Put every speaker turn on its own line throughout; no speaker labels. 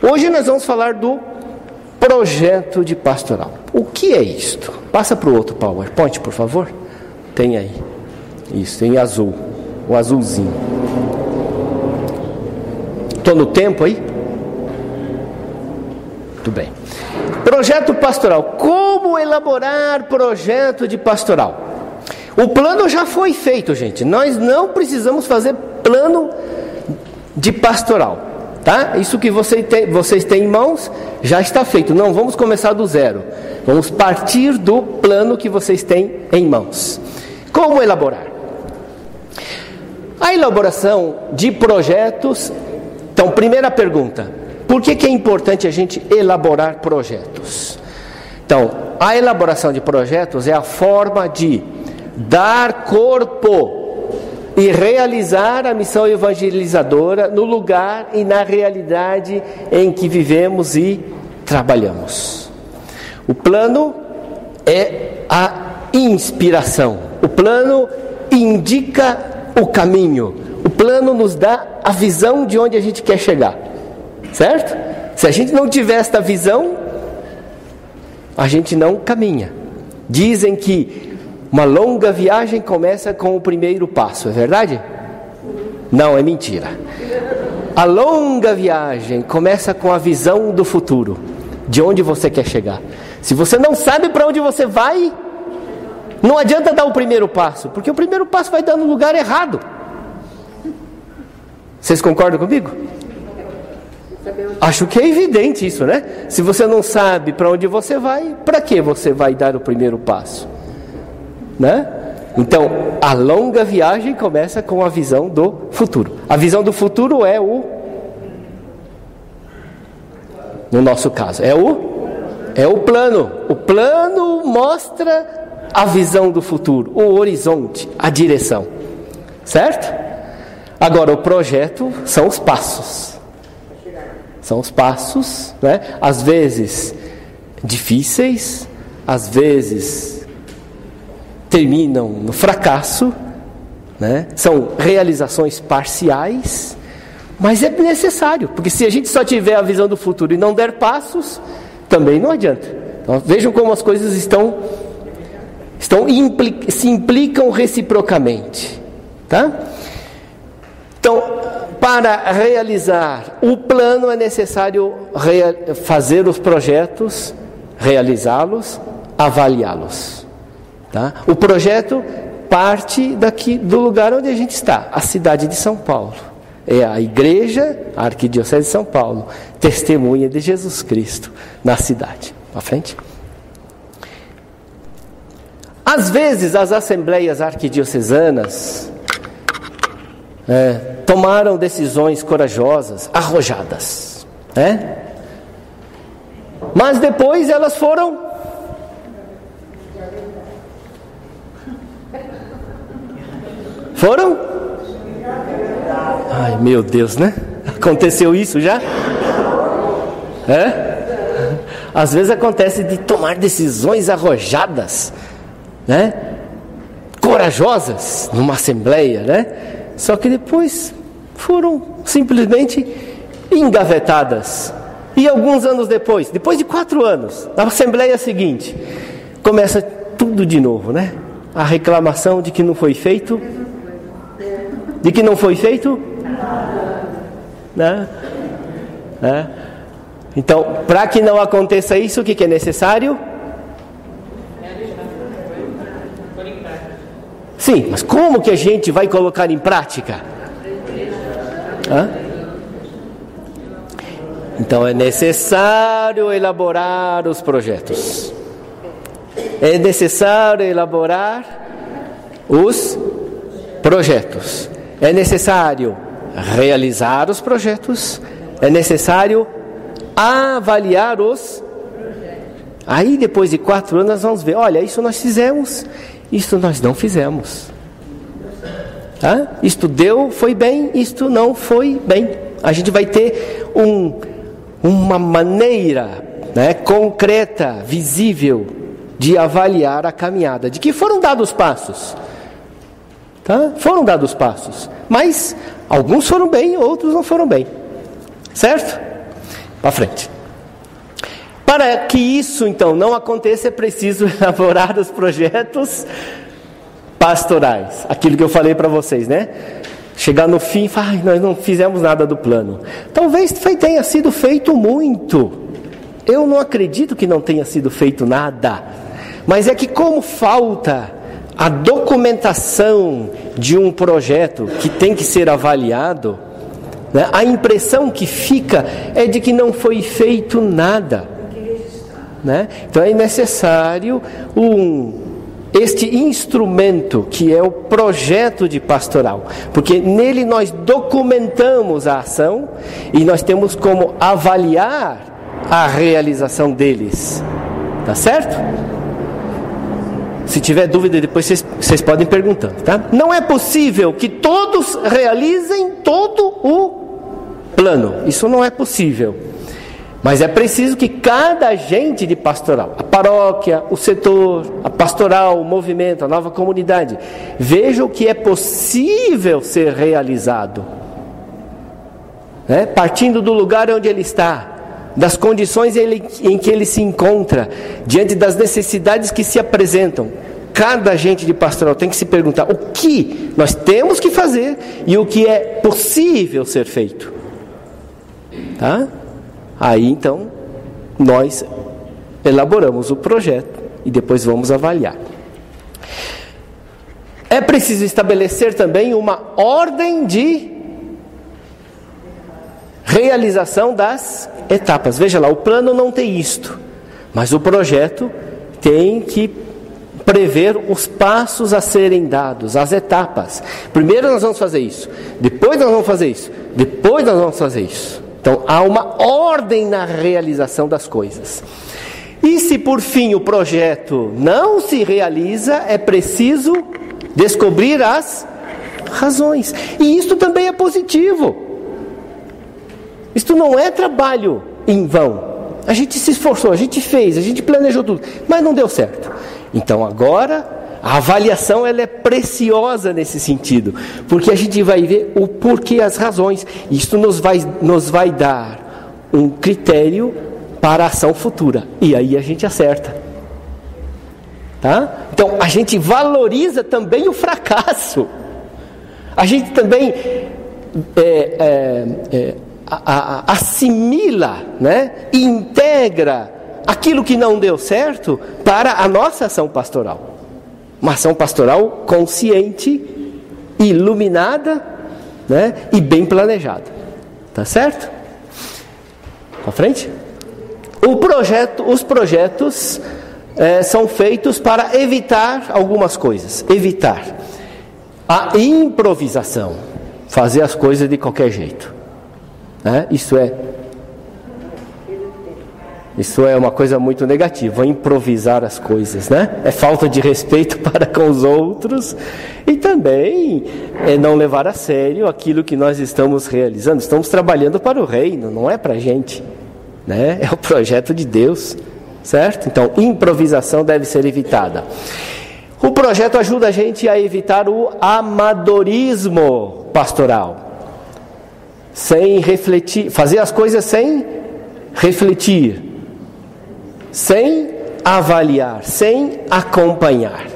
Hoje nós vamos falar do projeto de pastoral. O que é isto? Passa para o outro PowerPoint, por favor. Tem aí. Isso, tem azul. O azulzinho. Estou no tempo aí? Muito bem. Projeto pastoral. Como elaborar projeto de pastoral? O plano já foi feito, gente. Nós não precisamos fazer plano de pastoral, tá? Isso que vocês têm em mãos já está feito. Não vamos começar do zero. Vamos partir do plano que vocês têm em mãos. Como elaborar? A elaboração de projetos. Então, primeira pergunta: por que é importante a gente elaborar projetos? Então, a elaboração de projetos é a forma de dar corpo e realizar a missão evangelizadora no lugar e na realidade em que vivemos e trabalhamos. O plano é a inspiração. O plano indica o caminho. O plano nos dá a visão de onde a gente quer chegar. Certo? Se a gente não tiver esta visão, a gente não caminha. Dizem que uma longa viagem começa com o primeiro passo, é verdade? Não, é mentira. A longa viagem começa com a visão do futuro, de onde você quer chegar. Se você não sabe para onde você vai, não adianta dar o primeiro passo, porque o primeiro passo vai dar no lugar errado. Vocês concordam comigo? Acho que é evidente isso, né? Se você não sabe para onde você vai, para que você vai dar o primeiro passo? Né? Então, a longa viagem começa com a visão do futuro. A visão do futuro é no nosso caso, é o plano. O plano mostra a visão do futuro, o horizonte, a direção. Certo? Agora, o projeto são os passos. São os passos, né? Às vezes difíceis, às vezes terminam no fracasso, né? São realizações parciais, mas é necessário, porque se a gente só tiver a visão do futuro e não der passos, também não adianta. Então, vejam como as coisas se implicam reciprocamente, tá? Então, para realizar o plano é necessário fazer os projetos, realizá-los, avaliá-los. Tá? O projeto parte daqui do lugar onde a gente está, a cidade de São Paulo. É a igreja, a Arquidiocese de São Paulo, testemunha de Jesus Cristo na cidade. À frente. Às vezes as assembleias arquidiocesanas tomaram decisões corajosas, arrojadas, né? Mas depois elas foram ai meu Deus, né? Aconteceu isso já? Às vezes acontece de tomar decisões arrojadas, né? Corajosas numa assembleia, né? Só que depois foram simplesmente engavetadas. E alguns anos depois de 4 anos, na assembleia seguinte, começa tudo de novo, né? A reclamação de que não foi feito. De que não foi feito? Né? Então, para que não aconteça isso, o que é necessário? Sim, mas como que a gente vai colocar em prática? Então é necessário elaborar os projetos. É necessário elaborar os projetos. É necessário realizar os projetos. É necessário avaliar os. Aí depois de 4 anos nós vamos ver, olha, isso nós fizemos, isso nós não fizemos. Isto foi bem, isto não foi bem. A gente vai ter uma maneira, né, concreta, visível, de avaliar a caminhada, de que foram dados passos. Tá? Foram dados passos, mas alguns foram bem, outros não foram bem. Certo? Para frente. Para que isso, então, não aconteça, é preciso elaborar os projetos pastorais. Aquilo que eu falei para vocês, né? Chegar no fim e falar, nós não fizemos nada do plano. Talvez tenha sido feito muito. Eu não acredito que não tenha sido feito nada. Mas é que como falta a documentação de um projeto que tem que ser avaliado, né, a impressão que fica é de que não foi feito nada. Né? Então é necessário este instrumento que é o projeto de pastoral, porque nele nós documentamos a ação e nós temos como avaliar a realização deles. Tá certo? Se tiver dúvida depois vocês podem perguntar, tá? Não é possível que todos realizem todo o plano. Isso não é possível. Mas é preciso que cada agente de pastoral, a paróquia, o setor, a pastoral, o movimento, a nova comunidade, veja o que é possível ser realizado. Né? Partindo do lugar onde ele está, das condições em que ele se encontra, diante das necessidades que se apresentam. Cada agente de pastoral tem que se perguntar o que nós temos que fazer e o que é possível ser feito. Tá? Aí então nós elaboramos o projeto e depois vamos avaliar. É preciso estabelecer também uma ordem de realização das etapas. Veja lá, o plano não tem isto, mas o projeto tem que prever os passos a serem dados, as etapas. Primeiro nós vamos fazer isso, depois nós vamos fazer isso, depois nós vamos fazer isso. Então há uma ordem na realização das coisas. E se por fim o projeto não se realiza, é preciso descobrir as razões. E isto também é positivo. Isto não é trabalho em vão. A gente se esforçou, a gente fez, a gente planejou tudo, mas não deu certo. Então agora a avaliação ela é preciosa nesse sentido, porque a gente vai ver o porquê, as razões. Isto nos vai dar um critério para a ação futura. E aí a gente acerta. Tá? Então a gente valoriza também o fracasso. A gente também assimila, né? E integra aquilo que não deu certo para a nossa ação pastoral. Uma ação pastoral consciente, iluminada, né? E bem planejada. Tá certo? Para frente? Os projetos são feitos para evitar algumas coisas. Evitar a improvisação. Fazer as coisas de qualquer jeito. Né? Isso é uma coisa muito negativa, improvisar as coisas, né? É falta de respeito para com os outros e também é não levar a sério aquilo que nós estamos realizando. Estamos trabalhando para o reino, não é para a gente, né? É o projeto de Deus, certo? Então, improvisação deve ser evitada. O projeto ajuda a gente a evitar o amadorismo pastoral, sem refletir, fazer as coisas sem refletir, sem avaliar, sem acompanhar.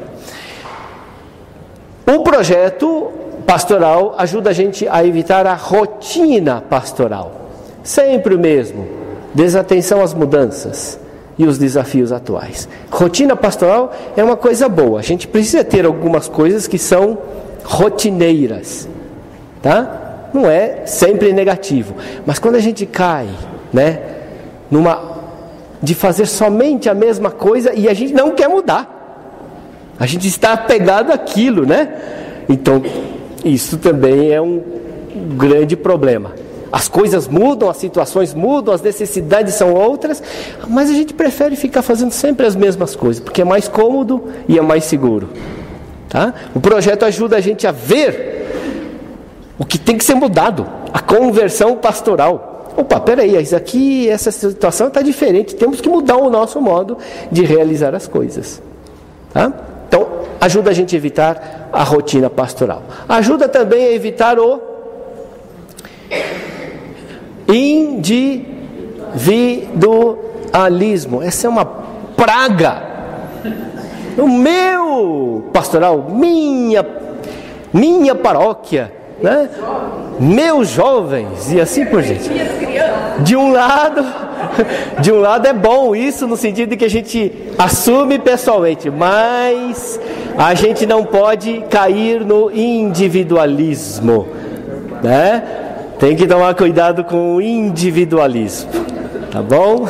O projeto pastoral ajuda a gente a evitar a rotina pastoral, sempre o mesmo, desatenção às mudanças e os desafios atuais. Rotina pastoral é uma coisa boa, a gente precisa ter algumas coisas que são rotineiras, tá? Não é sempre negativo, mas quando a gente cai, né, de fazer somente a mesma coisa e a gente não quer mudar, a gente está apegado àquilo, né? Então isso também é um grande problema. As coisas mudam, as situações mudam, as necessidades são outras, mas a gente prefere ficar fazendo sempre as mesmas coisas, porque é mais cômodo e é mais seguro, tá? O projeto ajuda a gente a ver o que tem que ser mudado, a conversão pastoral. Opa, peraí, essa situação está diferente, temos que mudar o nosso modo de realizar as coisas. Tá? Então, ajuda a gente a evitar a rotina pastoral. Ajuda também a evitar o Individualismo. Essa é uma praga. O meu pastoral, minha paróquia, né? Meus jovens e assim por diante. De um lado é bom isso, no sentido de que a gente assume pessoalmente, mas a gente não pode cair no individualismo, né? Tem que tomar cuidado com o individualismo, tá bom?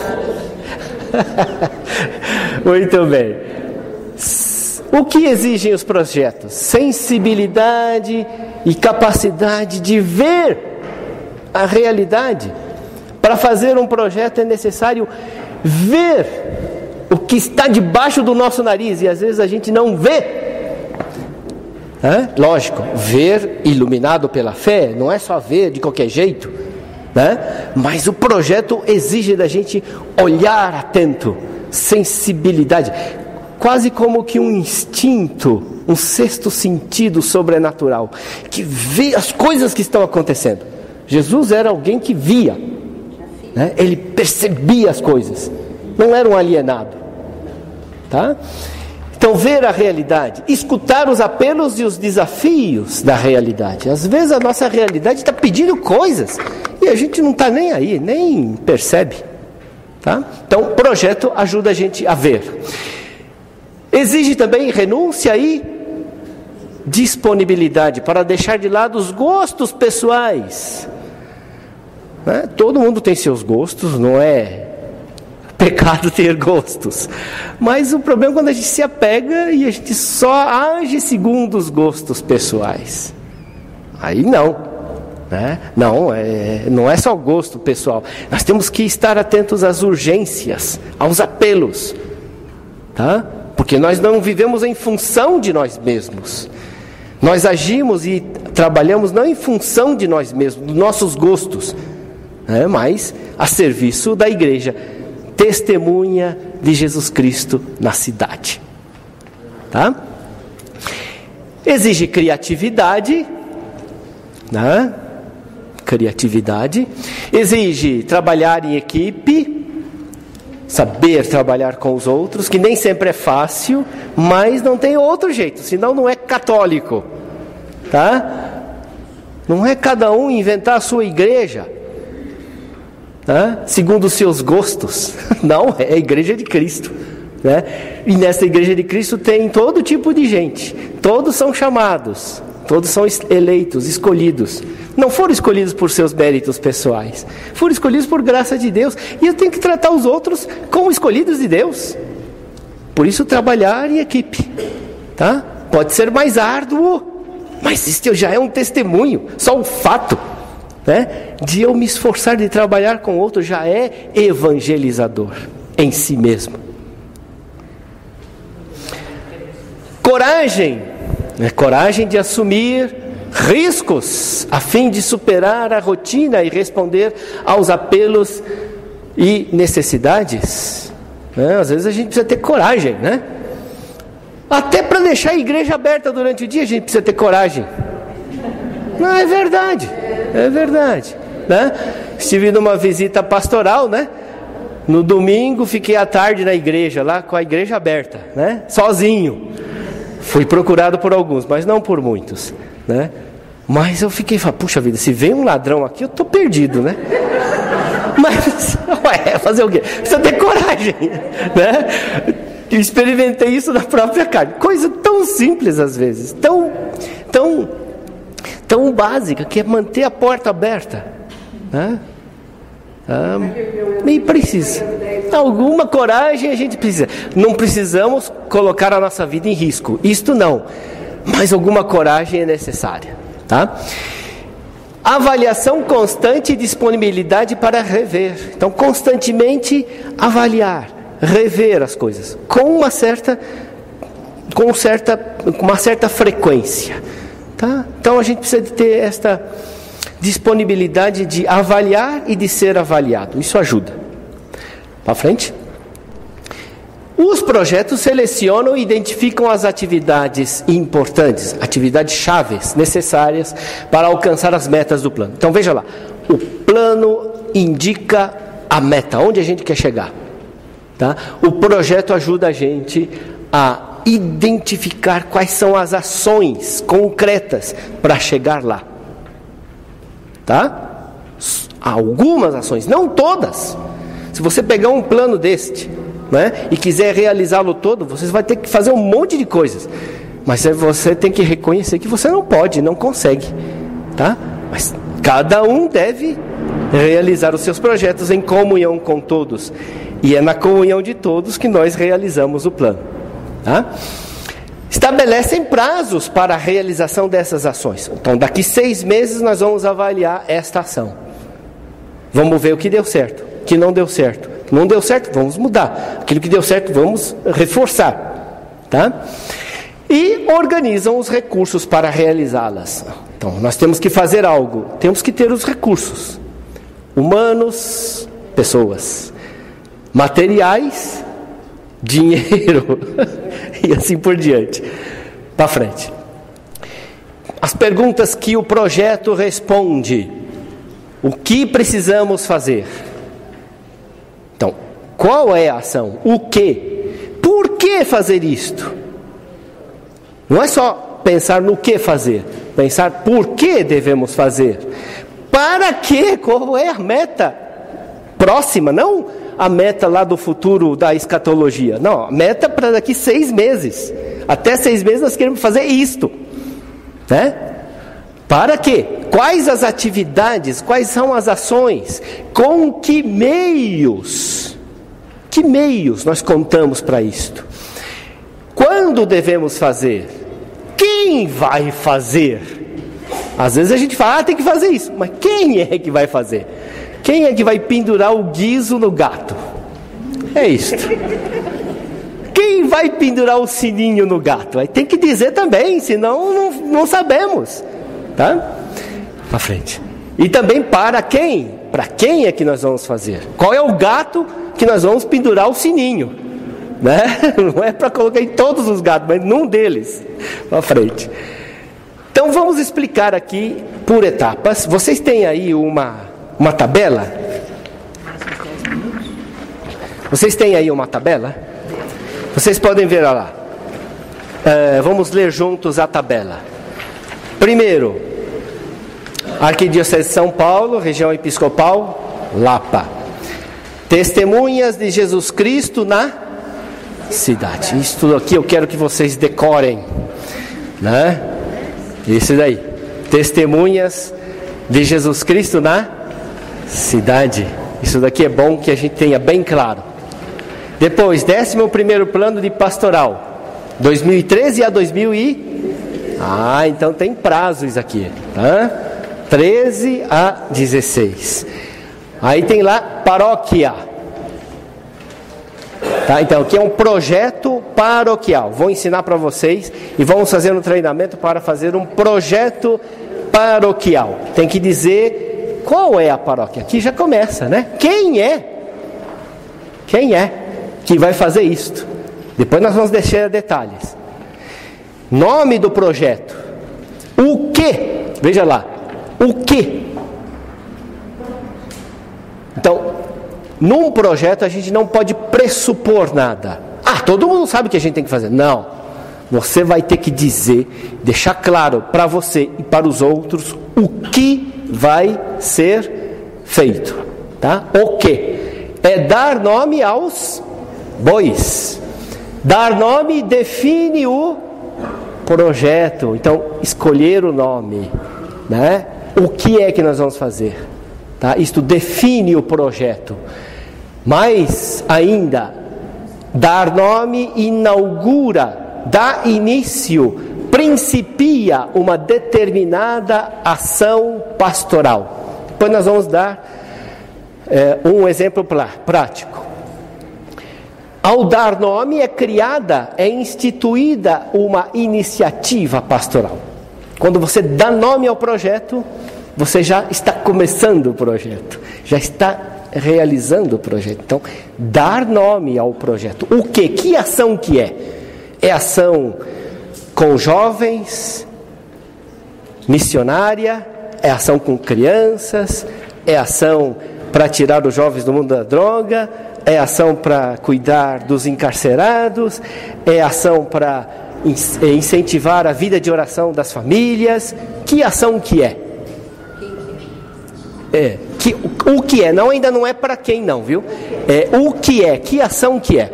Muito bem. O que exigem os projetos? Sensibilidade e capacidade de ver a realidade. Para fazer um projeto é necessário ver o que está debaixo do nosso nariz, e às vezes a gente não vê. Lógico, ver iluminado pela fé, não é só ver de qualquer jeito, né? Mas o projeto exige da gente olhar atento, sensibilidade, quase como que um instinto, um sexto sentido sobrenatural, que vê as coisas que estão acontecendo. Jesus era alguém que via, né? Ele percebia as coisas, não era um alienado, tá? Então, ver a realidade, escutar os apelos e os desafios da realidade. Às vezes a nossa realidade está pedindo coisas e a gente não está nem aí, nem percebe, tá? Então, o projeto ajuda a gente a ver. Exige também renúncia e disponibilidade para deixar de lado os gostos pessoais, né? Todo mundo tem seus gostos, não é pecado ter gostos, mas o problema é quando a gente se apega e a gente só age segundo os gostos pessoais. Aí não, né? Não é só gosto pessoal. Nós temos que estar atentos às urgências, aos apelos, tá? Porque nós não vivemos em função de nós mesmos. Nós agimos e trabalhamos não em função de nós mesmos, dos nossos gostos, né? Mas a serviço da igreja, testemunha de Jesus Cristo na cidade, tá? Exige criatividade, né? Criatividade. Exige trabalhar em equipe, saber trabalhar com os outros, que nem sempre é fácil, mas não tem outro jeito, senão não é católico, tá? Não é cada um inventar a sua igreja, segundo os seus gostos. Não, é a igreja de Cristo, né? E nessa igreja de Cristo tem todo tipo de gente, todos são chamados, todos são eleitos, escolhidos. Não foram escolhidos por seus méritos pessoais, foram escolhidos por graça de Deus, e eu tenho que tratar os outros como escolhidos de Deus. Por isso, trabalhar em equipe, tá? Pode ser mais árduo, mas isso já é um testemunho, só o fato, né, de eu me esforçar de trabalhar com outro já é evangelizador em si mesmo. Coragem, né? Coragem de assumir riscos a fim de superar a rotina e responder aos apelos e necessidades, né? Às vezes a gente precisa ter coragem, né? Até para deixar a igreja aberta durante o dia a gente precisa ter coragem. Não, é verdade, né? Estive numa visita pastoral, né? No domingo fiquei à tarde na igreja, lá com a igreja aberta, né? Sozinho. Fui procurado por alguns, mas não por muitos, né? Mas eu fiquei falando, puxa vida, se vem um ladrão aqui eu estou perdido, né? Mas, fazer o quê? Precisa ter coragem, né? Eu experimentei isso na própria carne. Coisa tão simples às vezes, tão básica, que é manter a porta aberta, né? Nem precisa. Alguma coragem a gente precisa. Não precisamos colocar a nossa vida em risco, isto não, mas alguma coragem é necessária, tá? Avaliação constante e disponibilidade para rever. Então, constantemente avaliar, rever as coisas com uma certa frequência, tá? Então a gente precisa de ter esta disponibilidade de avaliar e de ser avaliado. Isso ajuda. Para frente. Os projetos selecionam e identificam as atividades importantes, atividades chaves necessárias para alcançar as metas do plano. Então veja lá, o plano indica a meta, onde a gente quer chegar. Tá? O projeto ajuda a gente a identificar quais são as ações concretas para chegar lá. Tá? Algumas ações, não todas. Se você pegar um plano deste, né, e quiser realizá-lo todo, você vai ter que fazer um monte de coisas. Mas você tem que reconhecer que você não pode, não consegue. Tá? Mas cada um deve realizar os seus projetos em comunhão com todos. E é na comunhão de todos que nós realizamos o plano. Tá? Estabelecem prazos para a realização dessas ações. Então, daqui 6 meses nós vamos avaliar esta ação. Vamos ver o que deu certo, o que não deu certo. Não deu certo, vamos mudar. Aquilo que deu certo, vamos reforçar. Tá? E organizam os recursos para realizá-las. Então, nós temos que fazer algo. Temos que ter os recursos. Humanos, pessoas. Materiais, dinheiro. E assim por diante. Para frente. As perguntas que o projeto responde. O que precisamos fazer? Então, qual é a ação? O que? Por que fazer isto? Não é só pensar no que fazer. Pensar por que devemos fazer. Para quê? Qual é a meta próxima? Não a meta lá do futuro da escatologia. Não, a meta para daqui 6 meses. Até 6 meses nós queremos fazer isto. Né? Para quê? Quais as atividades? Quais são as ações? Com que meios? Que meios nós contamos para isto? Quando devemos fazer? Quem vai fazer? Às vezes a gente fala, tem que fazer isso. Mas quem é que vai fazer? Quem é que vai pendurar o guizo no gato? É isto. Quem vai pendurar o sininho no gato? Aí tem que dizer também, senão não sabemos. Tá? Para frente. E também para quem? Para quem é que nós vamos fazer? Qual é o gato que nós vamos pendurar o sininho? Né? Não é para colocar em todos os gatos, mas num deles. Para frente. Então vamos explicar aqui por etapas. Vocês têm aí uma tabela? Vocês têm aí uma tabela? Vocês podem ver lá. Vamos ler juntos a tabela. Primeiro, Arquidiocese de São Paulo, região episcopal, Lapa. Testemunhas de Jesus Cristo na cidade. Isso tudo aqui eu quero que vocês decorem, né? Isso daí. Testemunhas de Jesus Cristo na cidade. Isso daqui é bom que a gente tenha bem claro. Depois, 11º plano de pastoral, 2013 a 2000 então tem prazos aqui, tá? 13 a 16. Aí tem lá paróquia. Tá? Então aqui é um projeto paroquial. Vou ensinar para vocês e vamos fazer um treinamento para fazer um projeto paroquial. Tem que dizer qual é a paróquia. Aqui já começa, né? Quem é que vai fazer isto? Depois nós vamos deixar detalhes. Nome do projeto. O que? Veja lá. O que? Então, num projeto a gente não pode pressupor nada. Todo mundo sabe o que a gente tem que fazer. Não. Você vai ter que dizer, deixar claro para você e para os outros o que vai ser feito. Tá? O que? É dar nome aos bois. Dar nome define o projeto. Então, escolher o nome, né? O que é que nós vamos fazer? Tá? Isto define o projeto. Mais ainda, dar nome inaugura, dá início, principia uma determinada ação pastoral. Depois nós vamos dar um exemplo prático. Ao dar nome é instituída uma iniciativa pastoral. Quando você dá nome ao projeto, você já está começando o projeto, já está realizando o projeto. Então, dar nome ao projeto. O que? Que ação que é? É ação com jovens, missionária, é ação com crianças, é ação para tirar os jovens do mundo da droga, é ação para cuidar dos encarcerados, é ação para incentivar a vida de oração das famílias. Que ação que é? O que é? Não, ainda não é para quem não, viu? O que é? Que ação que é?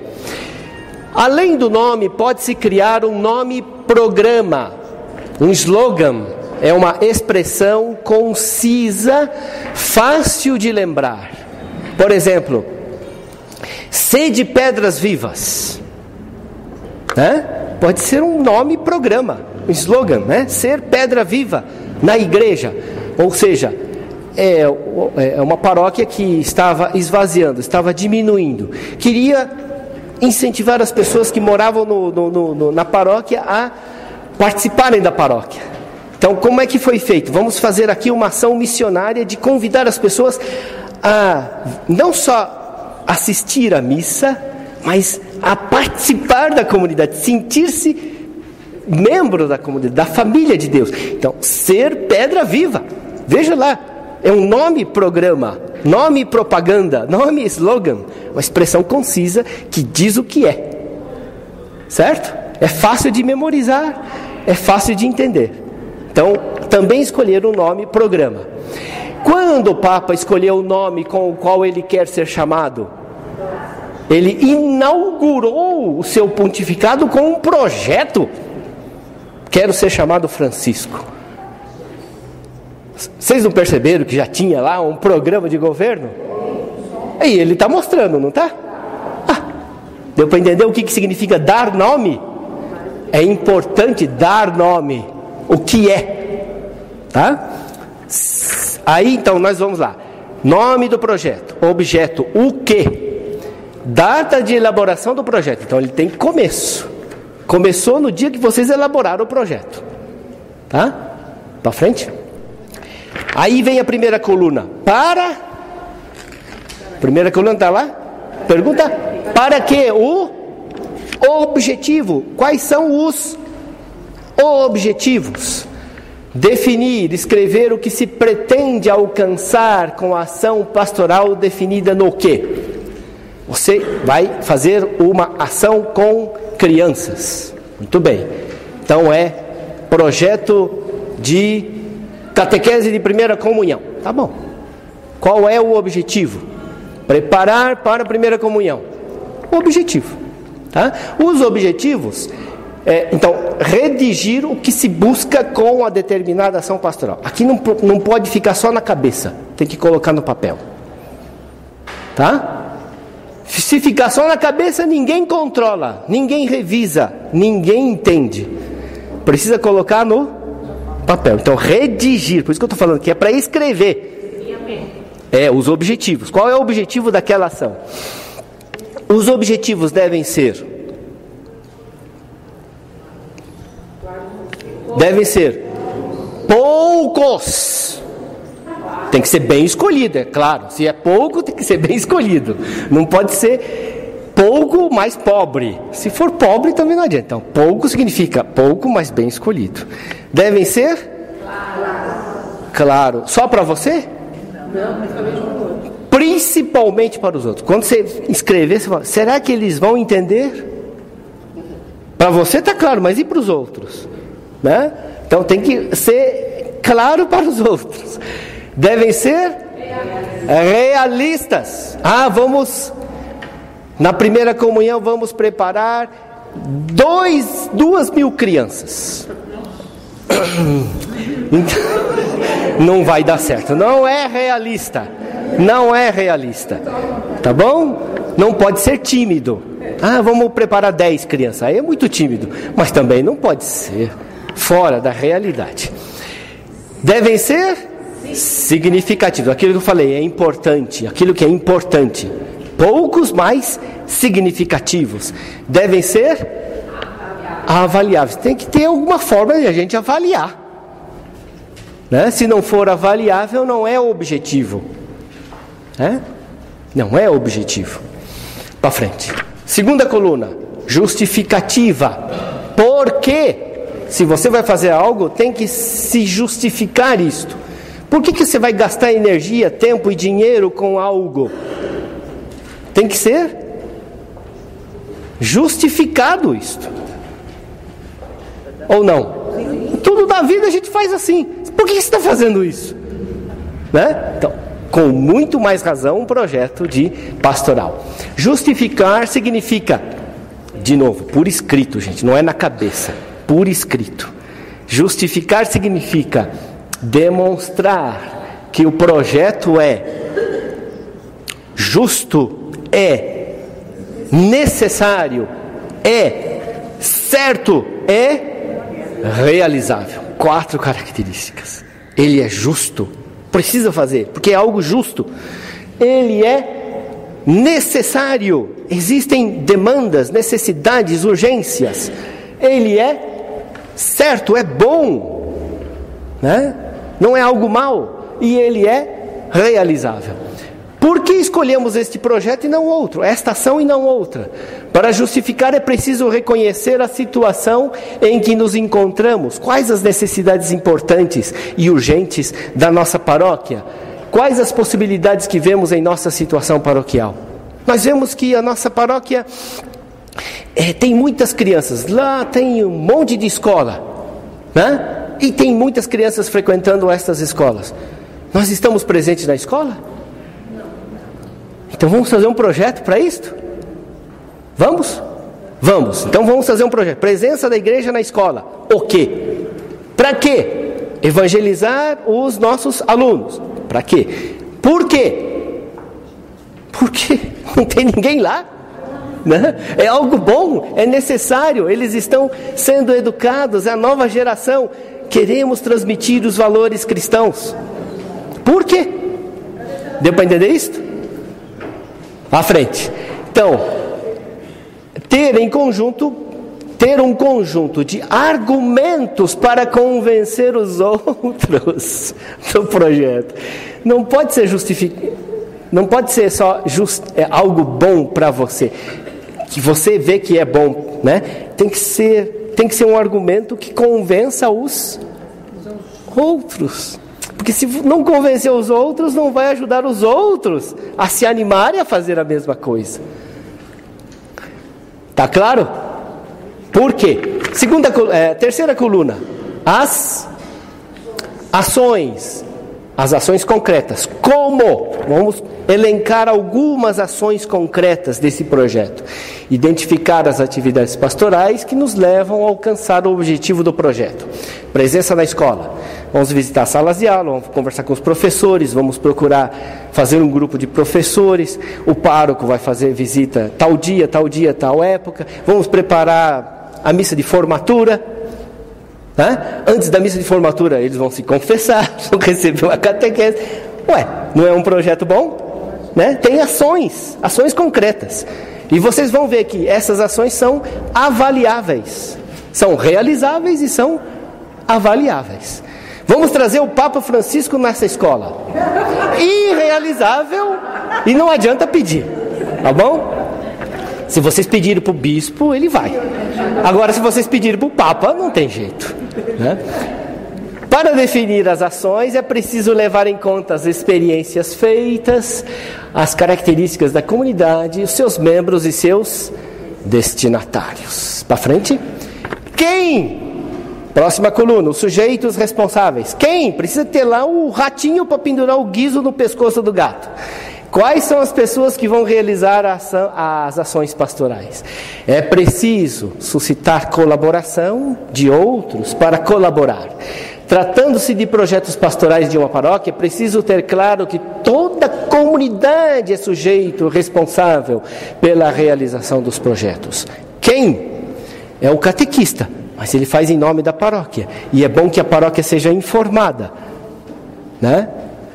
Além do nome, pode-se criar um nome programa, um slogan. É uma expressão concisa, fácil de lembrar. Por exemplo, sede pedras vivas, né? Pode ser um nome programa, um slogan, né? Ser pedra viva na igreja. Ou seja, é uma paróquia que estava esvaziando, estava diminuindo. Queria incentivar as pessoas que moravam na paróquia a participarem da paróquia. Então, como é que foi feito? Vamos fazer aqui uma ação missionária de convidar as pessoas a não só assistir à missa, mas a participar da comunidade, sentir-se membro da comunidade, da família de Deus. Então, ser pedra viva. Veja lá, é um nome programa, nome propaganda, nome slogan, uma expressão concisa que diz o que é. Certo? É fácil de memorizar, é fácil de entender. Então, também escolher o nome programa. Quando o Papa escolheu o nome com o qual ele quer ser chamado, ele inaugurou o seu pontificado com um projeto. Quero ser chamado Francisco. Vocês não perceberam que já tinha lá um programa de governo? E ele está mostrando, não está? Deu para entender o que significa dar nome? É importante dar nome. O que é? Tá? Aí então nós vamos lá. Nome do projeto, objeto, o que? Data de elaboração do projeto. Então ele tem começo. Começou no dia que vocês elaboraram o projeto. Tá? Para frente. Aí vem a primeira coluna. Primeira coluna está lá? Pergunta. Para que? O objetivo. Quais são os objetivos? Definir, escrever o que se pretende alcançar com a ação pastoral definida no quê? Você vai fazer uma ação com crianças. Muito bem. Então é projeto de catequese de primeira comunhão. Tá bom. Qual é o objetivo? Preparar para a primeira comunhão. O objetivo. Tá? Os objetivos, então, redigir o que se busca com a determinada ação pastoral. Aqui não pode ficar só na cabeça. Tem que colocar no papel. Tá? Se ficar só na cabeça, ninguém controla, ninguém revisa, ninguém entende. Precisa colocar no papel. Então, redigir, por isso que eu estou falando que é para escrever. Os objetivos. Qual é o objetivo daquela ação? Os objetivos devem ser poucos. Tem que ser bem escolhido, é claro. Se é pouco, tem que ser bem escolhido. Não pode ser pouco, mas pobre. Se for pobre, também não adianta. Então, pouco significa pouco, mas bem escolhido. Devem ser? Claro. Só para você? Não, principalmente para os outros. Quando você escrever, você fala, será que eles vão entender? Para você está claro, mas e para os outros? Né? Então tem que ser claro para os outros. Devem ser realistas. Na primeira comunhão vamos preparar 2.000 crianças. Não vai dar certo. Não é realista. Tá bom? Não pode ser tímido. Vamos preparar 10 crianças. Aí é muito tímido. Mas também não pode ser fora da realidade. Devem ser significativos. Aquilo que eu falei é importante. Aquilo que é importante. Poucos, mas significativos. Devem ser avaliáveis. Tem que ter alguma forma de a gente avaliar. Né? Se não for avaliável, não é objetivo. Não é objetivo. Para frente. Segunda coluna. Justificativa. Por quê? Se você vai fazer algo, tem que se justificar isto. Por que você vai gastar energia, tempo e dinheiro com algo? Tem que ser justificado isto. Ou não? Tudo da vida a gente faz assim. Por que você está fazendo isso? Né? Então, com muito mais razão, um projeto de pastoral. Justificar significa, de novo, por escrito, gente, não é na cabeça, por escrito. Justificar significa demonstrar que o projeto é justo, é necessário, é certo, é realizável. 4 características. Ele é justo, precisa fazer, porque é algo justo. Ele é necessário, existem demandas, necessidades, urgências. Ele é certo, é bom, né? Não é algo mau, e ele é realizável. Por que escolhemos este projeto e não outro? Esta ação e não outra? Para justificar é preciso reconhecer a situação em que nos encontramos. Quais as necessidades importantes e urgentes da nossa paróquia? Quais as possibilidades que vemos em nossa situação paroquial? Nós vemos que a nossa paróquia tem muitas crianças. Lá tem um monte de escola, né? E tem muitas crianças frequentando estas escolas. Nós estamos presentes na escola? Então vamos fazer um projeto para isto? Vamos? Vamos. Então vamos fazer um projeto. Presença da igreja na escola. O quê? Para quê? Evangelizar os nossos alunos. Para quê? Por quê? Porque não tem ninguém lá. Né? É algo bom, é necessário. Eles estão sendo educados, é a nova geração. Queremos transmitir os valores cristãos. Por quê? Deu para entender isto? À frente. Então, ter um conjunto de argumentos para convencer os outros do projeto. Não pode ser não pode ser só algo bom para você, que você vê que é bom, né? Tem que ser um argumento que convença os outros. Porque se não convencer os outros, não vai ajudar os outros a se animarem a fazer a mesma coisa. Tá claro? Por quê? Terceira coluna. As ações. As ações concretas. Como? Vamos elencar algumas ações concretas desse projeto. Identificar as atividades pastorais que nos levam a alcançar o objetivo do projeto. Presença na escola. Vamos visitar salas de aula, vamos conversar com os professores, vamos procurar fazer um grupo de professores. O pároco vai fazer visita tal dia, tal época. Vamos preparar a missa de formatura. Né? Antes da missa de formatura eles vão se confessar, vão receber uma catequese. Não é um projeto bom? Né? Tem ações concretas. E vocês vão ver que essas ações são avaliáveis. São realizáveis e são avaliáveis. Vamos trazer o Papa Francisco nessa escola. Irrealizável e não adianta pedir. Tá bom? Se vocês pedirem para o bispo, ele vai. Agora, se vocês pedirem para o Papa, não tem jeito. Né? Para definir as ações, é preciso levar em conta as experiências feitas, as características da comunidade, os seus membros e seus destinatários. Para frente. Quem? Próxima coluna, os sujeitos responsáveis. Quem? Precisa ter lá o ratinho para pendurar o guizo no pescoço do gato. Quais são as pessoas que vão realizar as ações pastorais? É preciso suscitar colaboração de outros para colaborar. Tratando-se de projetos pastorais de uma paróquia, é preciso ter claro que toda a comunidade é sujeito responsável pela realização dos projetos. Quem? É o catequista, mas ele faz em nome da paróquia. E é bom que a paróquia seja informada. Né?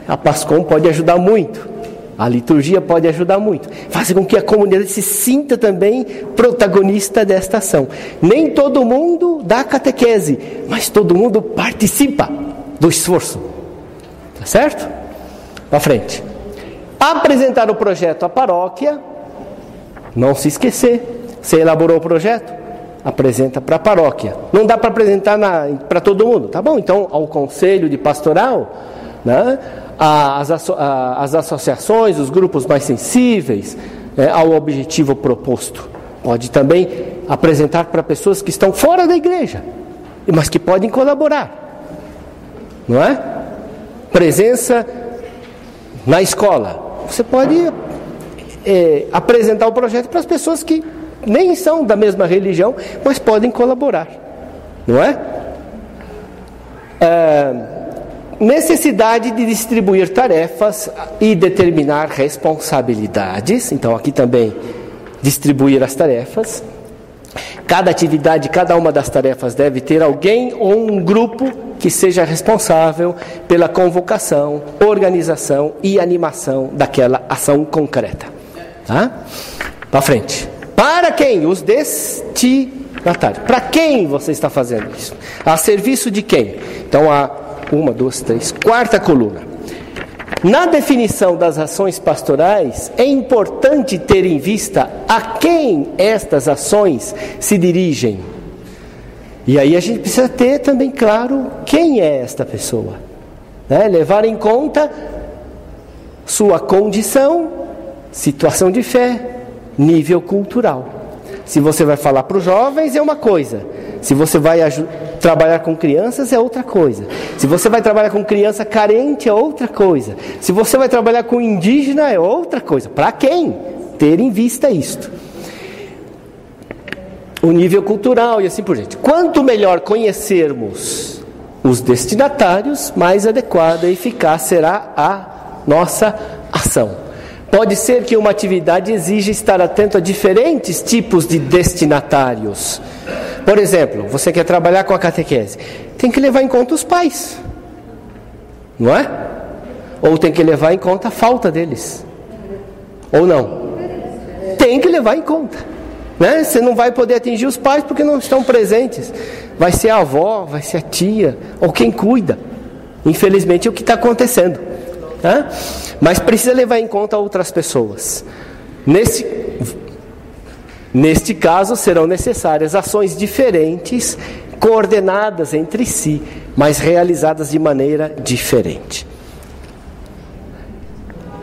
A PASCOM pode ajudar muito. A liturgia pode ajudar muito. Faça com que a comunidade se sinta também protagonista desta ação. Nem todo mundo dá catequese, mas todo mundo participa do esforço. Tá certo? Para frente. Apresentar o projeto à paróquia. Não se esquecer. Você elaborou o projeto? Apresenta para a paróquia. Não dá para apresentar para todo mundo. Tá bom? Então, ao conselho de pastoral, né? As associações, os grupos mais sensíveis, ao objetivo proposto. Pode também apresentar para pessoas que estão fora da igreja, mas que podem colaborar, não é? Presença na escola. Você pode apresentar o projeto para as pessoas que nem são da mesma religião, mas podem colaborar, não é? Necessidade de distribuir tarefas e determinar responsabilidades. Então aqui também distribuir as tarefas. Cada atividade, cada uma das tarefas deve ter alguém ou um grupo que seja responsável pela convocação, organização e animação daquela ação concreta. Tá? Para frente. Para quem? Os destinatários. Para quem você está fazendo isso? A serviço de quem? Então, quarta coluna. Na definição das ações pastorais, é importante ter em vista a quem estas ações se dirigem. E aí a gente precisa ter também claro quem é esta pessoa, né? Levar em conta sua condição, situação de fé, nível cultural. Se você vai falar para os jovens é uma coisa, se você vai trabalhar com crianças é outra coisa, se você vai trabalhar com criança carente é outra coisa, se você vai trabalhar com indígena é outra coisa. Para quem? Ter em vista isto. O nível cultural e assim por diante. Quanto melhor conhecermos os destinatários, mais adequada e eficaz será a nossa ação. Pode ser que uma atividade exija estar atento a diferentes tipos de destinatários. Por exemplo, você quer trabalhar com a catequese, tem que levar em conta os pais, não é? Ou tem que levar em conta a falta deles, ou não? Tem que levar em conta, né? Você não vai poder atingir os pais porque não estão presentes. Vai ser a avó, vai ser a tia, ou quem cuida. Infelizmente é o que está acontecendo, tá? Mas precisa levar em conta outras pessoas. Neste caso, serão necessárias ações diferentes, coordenadas entre si, mas realizadas de maneira diferente.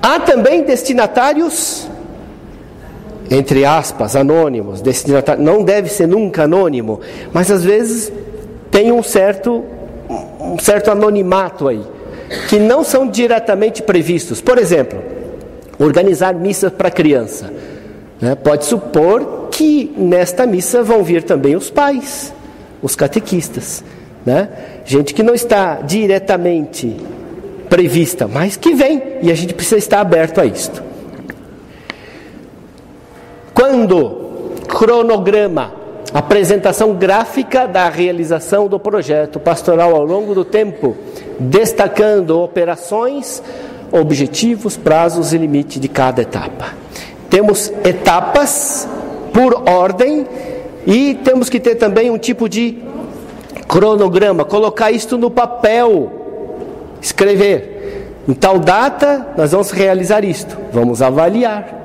Há também destinatários, entre aspas, anônimos. Destinatário não deve ser nunca anônimo, mas às vezes tem um certo anonimato aí, que não são diretamente previstos. Por exemplo, organizar missas para criança, né? Pode supor que nesta missa vão vir também os pais, os catequistas, né? Gente que não está diretamente prevista, mas que vem, e a gente precisa estar aberto a isto. Quando? Cronograma, apresentação gráfica da realização do projeto pastoral ao longo do tempo, destacando operações, objetivos, prazos e limite de cada etapa. Temos etapas por ordem e temos que ter também um tipo de cronograma, colocar isto no papel, escrever. Em tal data nós vamos realizar isto, vamos avaliar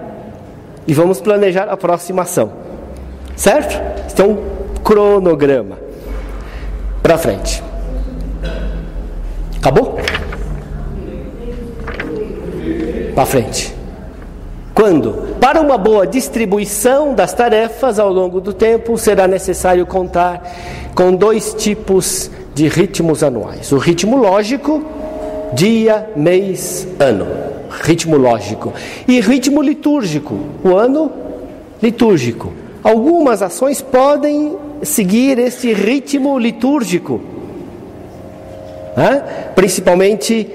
e vamos planejar a próxima ação. Certo? Então, cronograma. Para frente. Acabou? Para frente. Quando? Para uma boa distribuição das tarefas ao longo do tempo, será necessário contar com 2 tipos de ritmos anuais. O ritmo lógico, dia, mês, ano. Ritmo lógico. E ritmo litúrgico, o ano litúrgico. Algumas ações podem seguir este ritmo litúrgico, né? Principalmente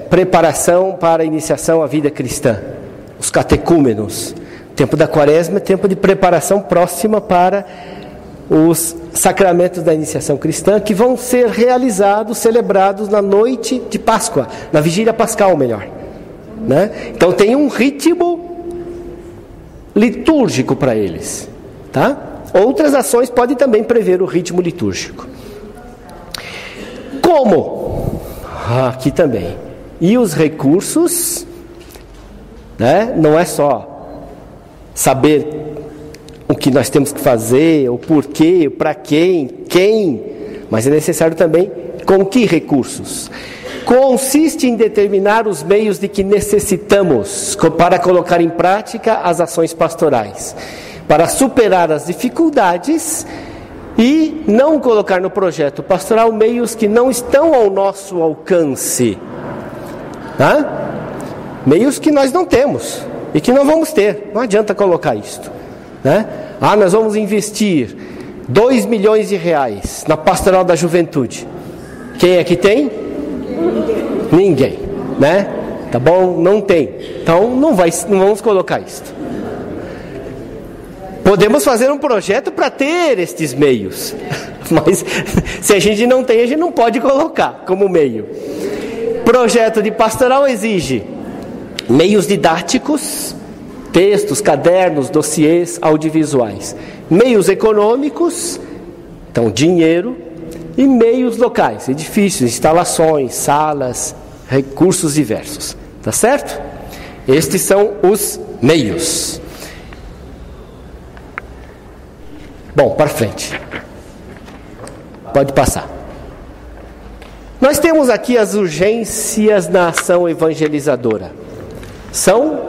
preparação para a iniciação à vida cristã, os catecúmenos. Tempo da quaresma é tempo de preparação próxima para os sacramentos da iniciação cristã, que vão ser realizados, celebrados na noite de Páscoa, na vigília pascal, melhor, né? Então tem um ritmo litúrgico para eles, tá? Outras ações podem também prever o ritmo litúrgico. Como? Aqui também. E os recursos, né? Não é só saber o que nós temos que fazer, o porquê, para quem, mas é necessário também com que recursos. consiste em determinar os meios de que necessitamos para colocar em prática as ações pastorais, para superar as dificuldades e não colocar no projeto pastoral meios que não estão ao nosso alcance. Tá? Meios que nós não temos e que não vamos ter. Não adianta colocar isto. Né? Nós vamos investir 2 milhões de reais na pastoral da juventude. Quem é que tem? Ninguém. Né? Tá bom? Não tem. Então não vamos colocar isto. Podemos fazer um projeto para ter estes meios. Mas se a gente não tem, a gente não pode colocar como meio. Projeto de pastoral exige meios didáticos, textos, cadernos, dossiês, audiovisuais. Meios econômicos, então dinheiro, e meios locais, edifícios, instalações, salas, recursos diversos. Tá certo? Estes são os meios. Bom, para frente. Pode passar. Nós temos aqui as urgências na ação evangelizadora. São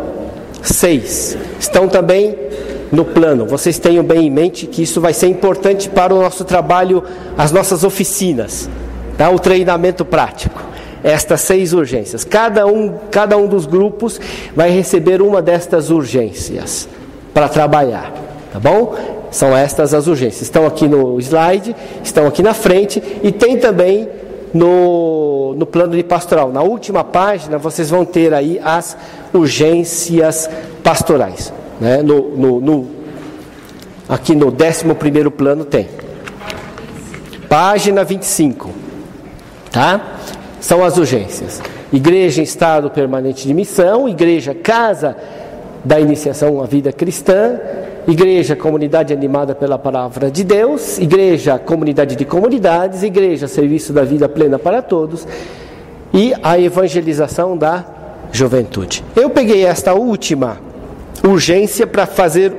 6. Estão também no plano. Vocês tenham bem em mente que isso vai ser importante para o nosso trabalho, as nossas oficinas, tá? O treinamento prático. Estas 6 urgências. Cada um dos grupos vai receber uma destas urgências para trabalhar. Tá bom? São estas as urgências. Estão aqui no slide, estão aqui na frente e tem também no plano de pastoral. Na última página vocês vão ter aí as urgências pastorais. Né? Aqui no 11º plano tem. Página 25. Tá? São as urgências. Igreja em estado permanente de missão, igreja casa da iniciação à vida cristã, igreja comunidade animada pela palavra de Deus, igreja comunidade de comunidades, igreja serviço da vida plena para todos e a evangelização da juventude. Eu peguei esta última urgência para fazer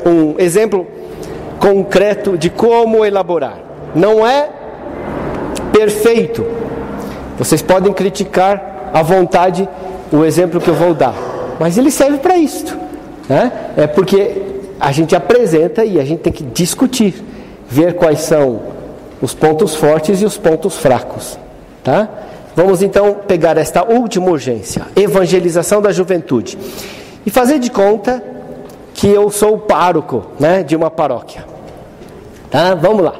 um exemplo concreto de como elaborar. Não é perfeito. Vocês podem criticar à vontade o exemplo que eu vou dar, mas ele serve para isto. É porque a gente apresenta e a gente tem que discutir, ver quais são os pontos fortes e os pontos fracos. Tá? Vamos então pegar esta última urgência, evangelização da juventude, e fazer de conta que eu sou o pároco, né, de uma paróquia. Tá? Vamos lá.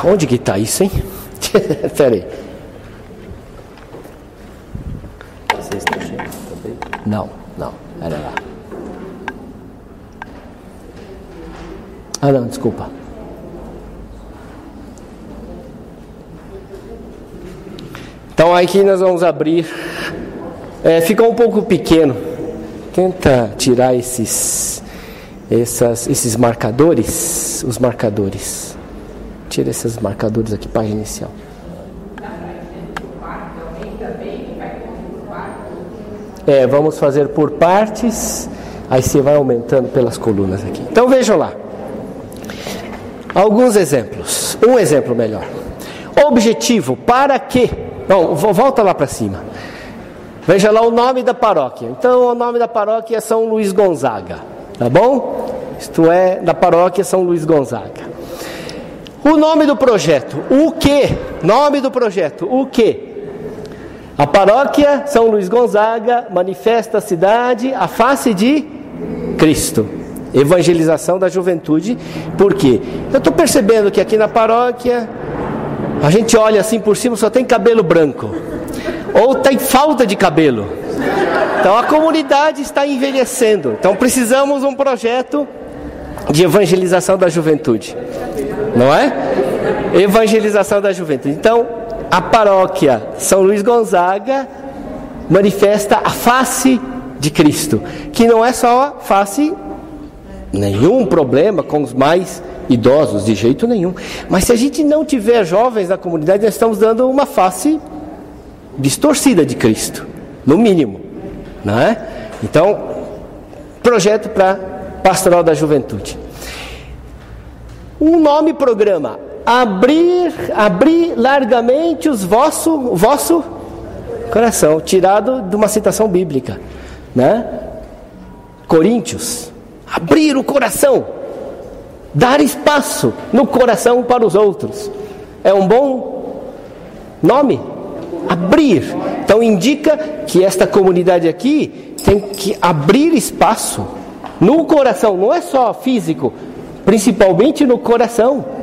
Onde que está isso, hein? Espera aí. Não, olha lá. Não, desculpa. Então aqui nós vamos abrir. Ficou um pouco pequeno. Tenta tirar esses marcadores. Os marcadores. Tira esses marcadores aqui, página inicial. Vamos fazer por partes, aí você vai aumentando pelas colunas aqui. Então vejam lá. Alguns exemplos. Um exemplo melhor. Objetivo, para quê? Não, volta lá para cima. Veja lá o nome da paróquia. Então o nome da paróquia é São Luís Gonzaga. Tá bom? Isto é, da paróquia São Luís Gonzaga. O nome do projeto. O quê? Nome do projeto. O quê? A paróquia São Luís Gonzaga manifesta a cidade à face de Cristo. Evangelização da juventude. Por quê? Eu estou percebendo que aqui na paróquia a gente olha assim por cima, só tem cabelo branco. Ou tem falta de cabelo. Então a comunidade está envelhecendo. Então precisamos de um projeto de evangelização da juventude. Não é? Evangelização da juventude. Então a paróquia São Luís Gonzaga manifesta a face de Cristo, que não é só face, nenhum problema com os mais idosos, de jeito nenhum. Mas se a gente não tiver jovens na comunidade, nós estamos dando uma face distorcida de Cristo, no mínimo, não é? Então, projeto para pastoral da juventude. Um nome programa. abrir largamente os vosso coração, tirado de uma citação bíblica, né? Coríntios, abrir o coração, dar espaço no coração para os outros, é um bom nome, abrir. Então indica que esta comunidade aqui tem que abrir espaço no coração, não é só físico, principalmente no coração.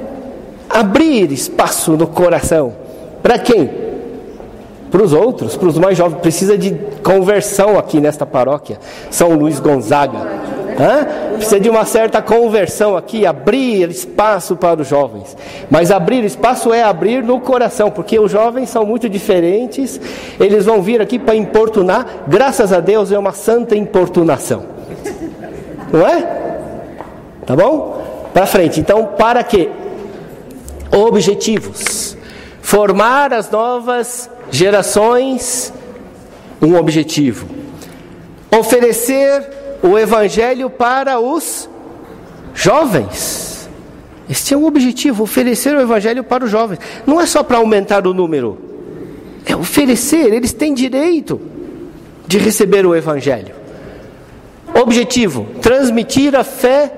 Abrir espaço no coração. Para quem? Para os outros, para os mais jovens. Precisa de conversão aqui nesta paróquia, São Luís Gonzaga. Precisa de uma certa conversão aqui, abrir espaço para os jovens. Mas abrir espaço é abrir no coração, porque os jovens são muito diferentes. Eles vão vir aqui para importunar. Graças a Deus é uma santa importunação. Não é? Tá bom? Para frente. Então, para quê? Objetivos. Formar as novas gerações, um objetivo. Oferecer o Evangelho para os jovens. Este é um objetivo, oferecer o Evangelho para os jovens. Não é só para aumentar o número, é oferecer, eles têm direito de receber o Evangelho. Objetivo, transmitir a fé,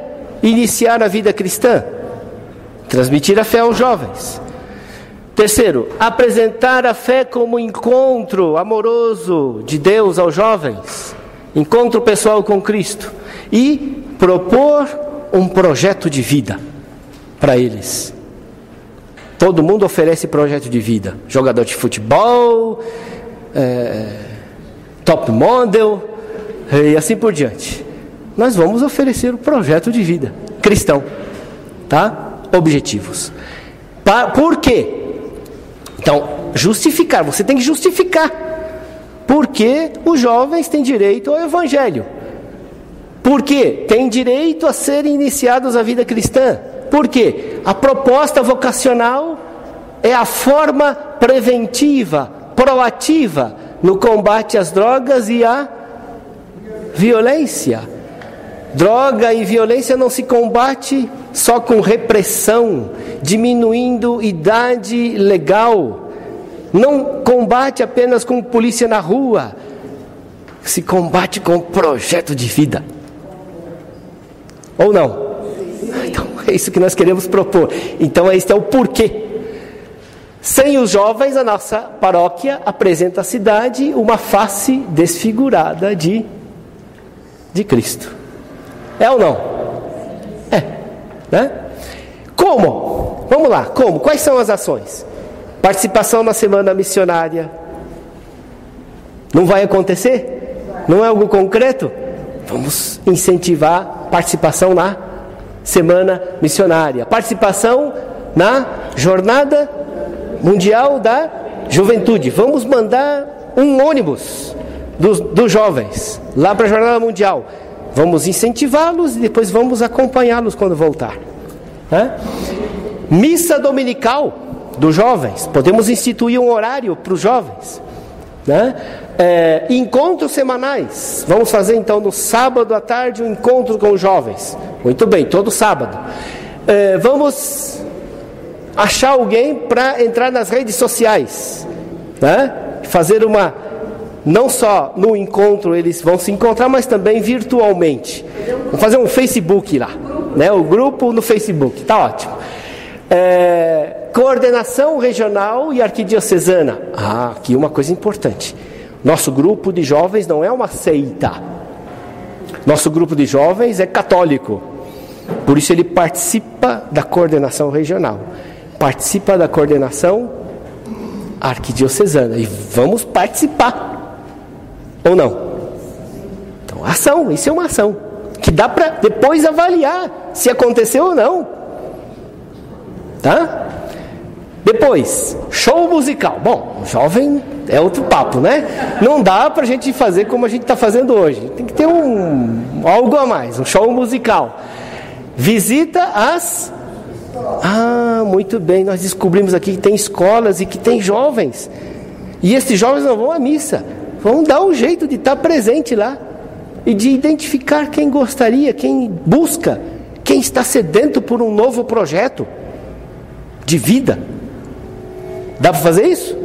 iniciar a vida cristã. Transmitir a fé aos jovens. Terceiro, apresentar a fé como encontro amoroso de Deus aos jovens. Encontro pessoal com Cristo. E propor um projeto de vida para eles. Todo mundo oferece projeto de vida. Jogador de futebol, top model e assim por diante. Nós vamos oferecer o projeto de vida cristão. Tá? Objetivos. Por quê? Então, justificar. Você tem que justificar. Porque os jovens têm direito ao Evangelho. Por quê? Têm direito a serem iniciados à vida cristã. Por quê? A proposta vocacional é a forma preventiva, proativa no combate às drogas e à violência. Droga e violência não se combate só com repressão, diminuindo idade legal. Não combate apenas com polícia na rua. Se combate com projeto de vida. Ou não? Então é isso que nós queremos propor. Então este é o porquê. Sem os jovens, a nossa paróquia apresenta à cidade uma face desfigurada de Cristo. É ou não? É. Né? Como? Vamos lá, como? Quais são as ações? Participação na semana missionária. Não vai acontecer? Não é algo concreto? Vamos incentivar participação na semana missionária. Participação na Jornada Mundial da Juventude. Vamos mandar um ônibus dos jovens lá para a Jornada Mundial. Vamos incentivá-los e depois vamos acompanhá-los quando voltar. Missa dominical dos jovens. Podemos instituir um horário para os jovens. Encontros semanais. Vamos fazer então no sábado à tarde um encontro com os jovens. Muito bem, todo sábado. Vamos achar alguém para entrar nas redes sociais. Fazer uma... Não só no encontro eles vão se encontrar, mas também virtualmente. Vamos fazer um Facebook lá, o grupo no Facebook, tá ótimo. Coordenação regional e arquidiocesana. Aqui uma coisa importante. Nosso grupo de jovens não é uma seita. Nosso grupo de jovens é católico. Por isso ele participa da coordenação regional. Participa da coordenação arquidiocesana. E vamos participar. Ou não? Então, ação, isso é uma ação que dá para depois avaliar se aconteceu ou não. Tá? Depois, show musical. Bom, o jovem é outro papo, né? Não dá para a gente fazer como a gente está fazendo hoje. Tem que ter algo a mais, um show musical. Visita às... muito bem, nós descobrimos aqui que tem escolas e que tem jovens. E esses jovens não vão à missa. Vão dar um jeito de estar presente lá e de identificar quem gostaria, quem busca, quem está sedento por um novo projeto de vida. Dá para fazer isso?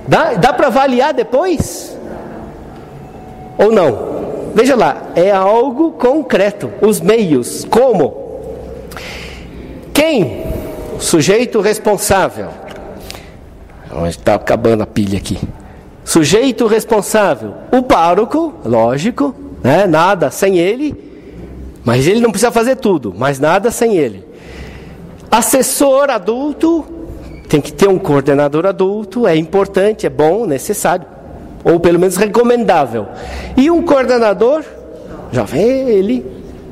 Dá para avaliar depois? Ou não? Veja lá, é algo concreto. Os meios, como? Quem? O sujeito responsável. Está acabando a pilha aqui. Sujeito responsável. O pároco, lógico, né? Nada sem ele. Mas ele não precisa fazer tudo, mas nada sem ele. Assessor adulto. Tem que ter um coordenador adulto. É importante, é bom, necessário. Ou pelo menos recomendável. E um coordenador jovem, ele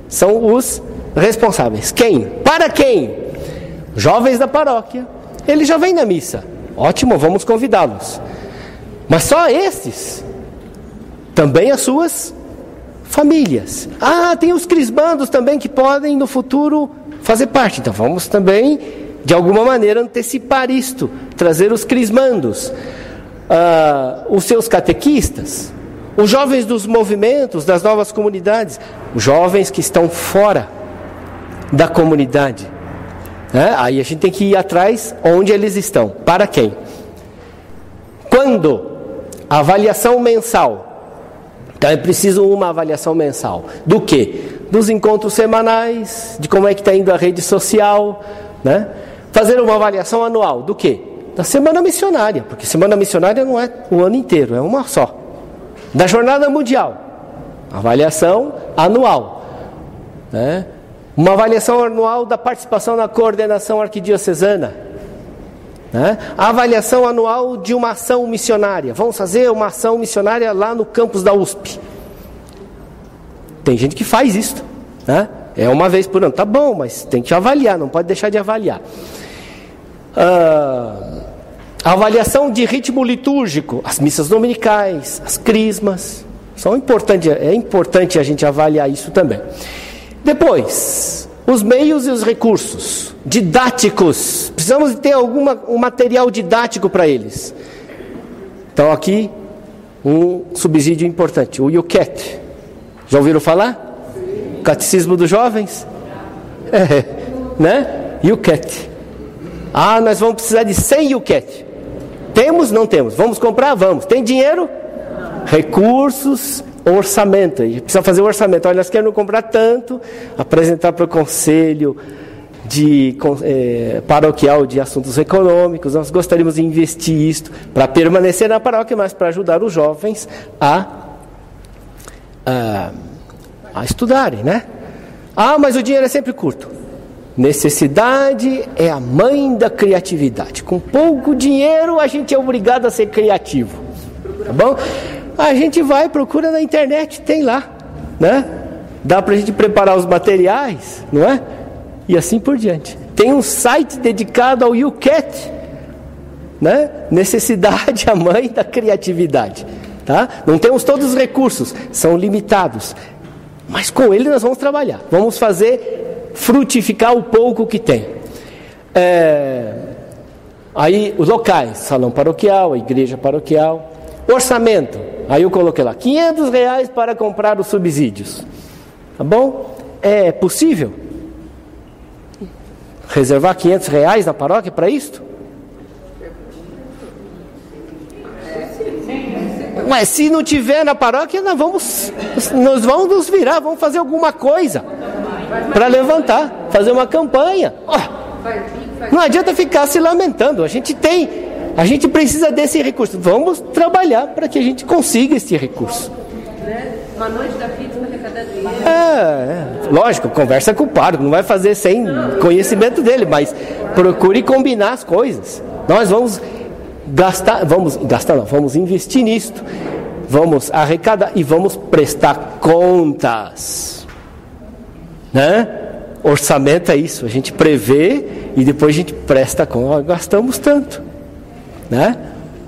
são os responsáveis. Quem? Para quem? Jovens da paróquia. Ele já vem na missa. Ótimo, vamos convidá-los. Mas só esses. Também as suas famílias. Tem os crismandos também que podem no futuro fazer parte. Então vamos também, de alguma maneira, antecipar isto. Trazer os crismandos. Os seus catequistas. Os jovens dos movimentos, das novas comunidades. Os jovens que estão fora da comunidade. Aí a gente tem que ir atrás onde eles estão. Para quem? Quando? A avaliação mensal. Então é preciso uma avaliação mensal. Do quê? Dos encontros semanais, de como é que está indo a rede social, né? Fazer uma avaliação anual. Do quê? Da semana missionária, porque semana missionária não é o ano inteiro, é uma só. Da jornada mundial. Avaliação anual, né? Uma avaliação anual da participação na coordenação arquidiocesana, né? A avaliação anual de uma ação missionária. Vamos fazer uma ação missionária lá no campus da USP. Tem gente que faz isso, né? É uma vez por ano. Tá bom, mas tem que avaliar, não pode deixar de avaliar. A avaliação de ritmo litúrgico, as missas dominicais, as crismas, são importantes, é importante a gente avaliar isso também. Depois, os meios e os recursos didáticos. Precisamos ter um material didático para eles. Então aqui, um subsídio importante, o YOUCAT. Já ouviram falar? Catecismo dos Jovens? Né? YOUCAT. Nós vamos precisar de 100 YOUCAT. Temos? Não temos. Vamos comprar? Vamos. Tem dinheiro? Recursos, orçamento. A gente precisa fazer o orçamento. Olha, nós queremos comprar tanto, apresentar para o conselho paroquial de assuntos econômicos. Nós gostaríamos de investir isto para permanecer na paróquia, mas para ajudar os jovens a estudarem, né? Mas o dinheiro é sempre curto. Necessidade é a mãe da criatividade. Com pouco dinheiro a gente é obrigado a ser criativo. Tá bom? A gente vai, procura na internet, tem lá, né? Dá pra gente preparar os materiais, não é? E assim por diante. Tem um site dedicado ao YOUCAT, né? Necessidade é a mãe da criatividade, tá? Não temos todos os recursos, são limitados. Mas com ele nós vamos trabalhar. Vamos fazer frutificar o pouco que tem. Aí os locais, salão paroquial, a igreja paroquial, orçamento, aí eu coloquei lá, R$500 para comprar os subsídios. Tá bom? É possível reservar R$500 na paróquia para isto? Mas se não tiver na paróquia, nós vamos nos virar, vamos fazer alguma coisa para levantar, fazer uma campanha. Não adianta ficar se lamentando. A gente precisa desse recurso. Vamos trabalhar para que a gente consiga esse recurso.
Uma noite da pizza para cada dia.
Lógico, conversa com o pároco, não vai fazer sem conhecimento dele, mas procure combinar as coisas. Nós vamos vamos investir nisto, vamos arrecadar e vamos prestar contas, né? Orçamento é isso, a gente prevê e depois a gente presta conta. Gastamos tanto, né?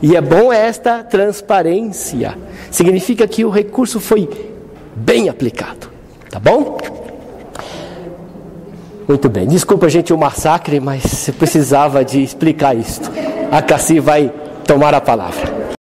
E é bom esta transparência, significa que o recurso foi bem aplicado, tá bom? Muito bem, desculpa gente o massacre, mas você precisava de explicar isso. A Cassi vai tomar a palavra.